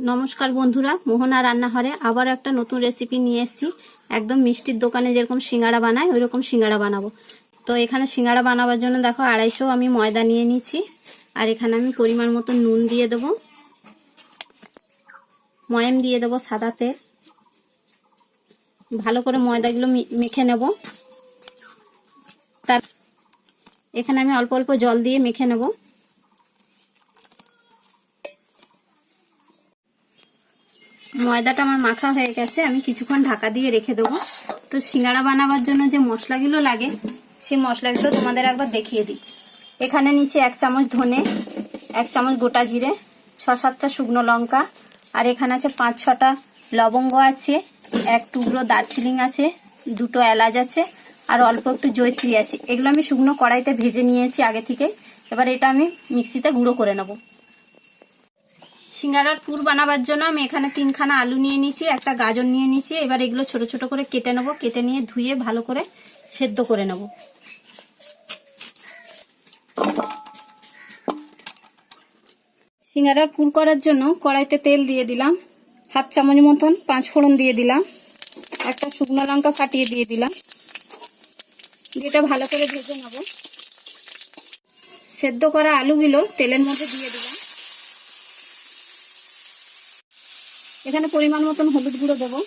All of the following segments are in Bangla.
নমস্কার বন্ধুরা, মোহনা রান্নাঘরে আবার একটা নতুন রেসিপি নিয়ে এসেছি। একদম মিষ্টির দোকানে যেরকম সিঙ্গাড়া বানায় ওই রকম সিঙ্গাড়া বানাবো। তো এখানে সিঙ্গাড়া বানাবার জন্য দেখো 250 আমি ময়দা নিয়ে নিচ্ছি। আর এখানে আমি পরিমাণ মতো নুন দিয়ে দেবো, ময়াম দিয়ে দেবো, সাদা তেল। ভালো করে ময়দাগুলো মেখে নেব। তার এখানে আমি অল্প অল্প জল দিয়ে মেখে নেব। ময়দাটা আমার মাখা হয়ে গেছে, আমি কিছুক্ষণ ঢাকা দিয়ে রেখে দেবো। তো সিঙ্গাড়া বানাবার জন্য যে মশলাগুলো লাগে সেই মশলাগুলো তোমাদের একবার দেখিয়ে দিই। এখানে নিচে 1 চামচ ধনে, 1 চামচ গোটা জিরে, 6-7টা শুকনো লঙ্কা, আর এখানে আছে 5-6টা লবঙ্গ আছে, 1 টুকরো দারচিনি আছে, 2টো এলাচ আছে, আর অল্প একটু জয়ত্রী আছে। এগুলো আমি শুকনো কড়াইতে ভেজে নিয়েছি আগে থেকে। এবার এটা আমি মিক্সিতে গুঁড়ো করে নেব। সিঙ্গাড়ার পুর বানাবার জন্য আমি এখানে 3খানা আলু নিয়ে নিয়েছি, একটা গাজর নিয়ে নিয়েছি। এবার এগুলো ছোট ছোট করে কেটে নেব, কেটে নিয়ে ধুয়ে ভালো করে সেদ্ধ করে নেব। সিঙ্গাড়ার পুর করার জন্য কড়াইতে তেল দিয়ে দিলাম, 1/2 চামচ মতন 5 ফোড়ন দিয়ে দিলাম, একটা শুকনো লঙ্কা ফাটিয়ে দিয়ে দিলাম। যেটা ভালো করে ভেজে নেব। সেদ্ধ করা আলুগুলো তেলের মধ্যে দিয়ে দিলাম। এখানে পরিমাণ মতন হলুদ গুঁড়ো দেবো,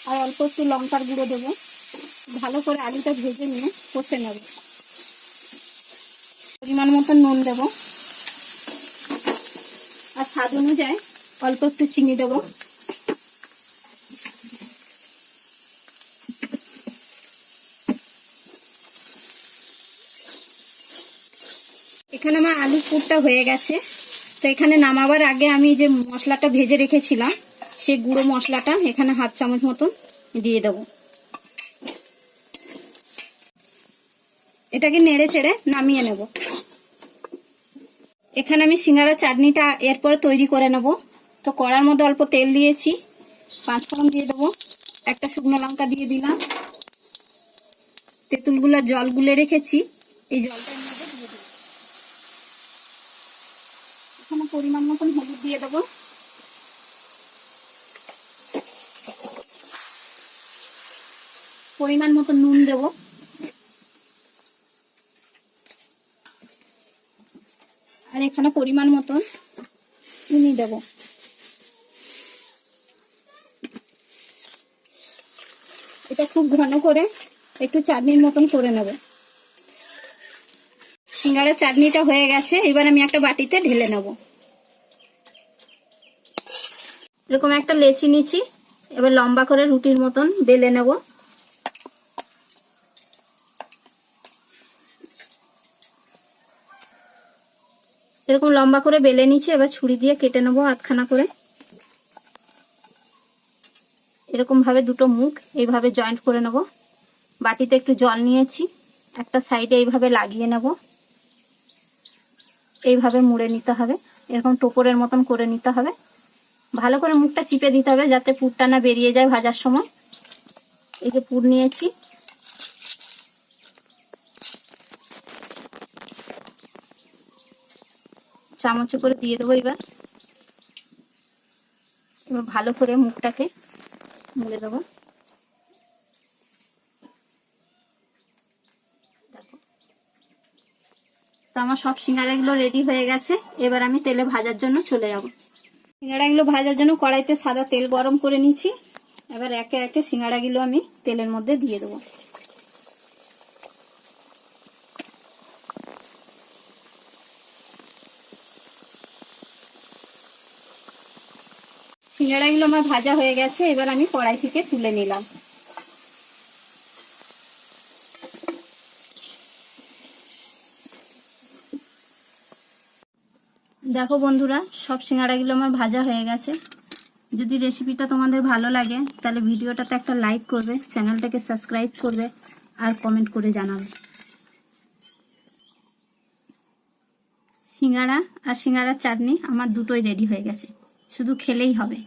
আর অল্প একটু লঙ্কার গুঁড়ো দেবো। ভালো করে আলুটা ভেজে নিয়ে কষে নেব। পরিমাণ মতন নুন দেবো, আর স্বাদ অনুযায়ী অল্প একটু চিনি দেবো। এখানে আমার আলুর পুরটা হয়ে গেছে। তো এখানে নামাবার আগে আমি যে মশলাটা ভেজে রেখেছিলাম সেই গুঁড়ো মশলাটা এখানে 1/2 চামচ মতন দিয়ে দেবো। এটাকে নেড়ে চেড়ে নামিয়ে নেব। এখানে আমি সিঙ্গাড়া চাটনিটা এরপরে তৈরি করে নেব। তো কড়ার মধ্যে অল্প তেল দিয়েছি, 5 ফোড়ন দিয়ে দেবো, একটা শুকনো লঙ্কা দিয়ে দিলাম, তেঁতুলগুলো জল গুলে রেখেছি এই জলটার মধ্যে দিয়ে দেবো। এখানে পরিমাণ মতন হলুদ দিয়ে দেবো, পরিমাণ মতো নুন দেব, আর এখানে পরিমাণ মতন চিনি দেব। এটা খুব ঘন করে একটু চাটনির মতন করে নেব। সিঙ্গাড়ার চাটনিটা হয়ে গেছে, এবার আমি একটা বাটিতে ঢেলে নেব। এরকম একটা লেচি নিচ্ছি, এবার লম্বা করে রুটির মতন বেলে নেব। এরকম লম্বা করে বেলে নিচ্ছি, এবার ছুরি দিয়ে কেটে নেবো আধখানা করে। এরকম ভাবে দুটো মুখ এইভাবে জয়েন্ট করে নেব। বাটিতে একটু জল নিয়েছি, একটা সাইডে এইভাবে লাগিয়ে নেব। এইভাবে মুড়ে নিতে হবে, এরকম টোপরের মতন করে নিতে হবে। ভালো করে মুখটা চিপে দিতে হবে যাতে পুরটা না বেরিয়ে যায় ভাজার সময়। এই যে পুর নিয়েছি, চামচে করে দিয়ে দেবো। এবার ভালো করে মুখটাকে মুড়ে দেবো। তো আমার সব সিঙ্গাড়াগুলো রেডি হয়ে গেছে। এবার আমি তেলে ভাজার জন্য চলে যাব। সিঙ্গাড়াগুলো ভাজার জন্য কড়াইতে সাদা তেল গরম করে নিচ্ছি। এবার একে একে সিঙ্গাড়াগুলো আমি তেলের মধ্যে দিয়ে দেবো। সিঙ্গাড়াগুলো আমার ভাজা হয়ে গেছে, এবার আমি কড়াই থেকে তুলে নিলাম। দেখো বন্ধুরা, সব সিঙ্গাড়াগুলো আমার ভাজা হয়ে গেছে। যদি রেসিপিটা তোমাদের ভালো লাগে তাহলে ভিডিওটাতে একটা লাইক করবে, চ্যানেলটাকে সাবস্ক্রাইব করবে, আর কমেন্ট করে জানাবে। সিঙ্গাড়া আর সিঙ্গাড়ার চাটনি আমার দুটোই রেডি হয়ে গেছে, শুধু খেলেই হবে।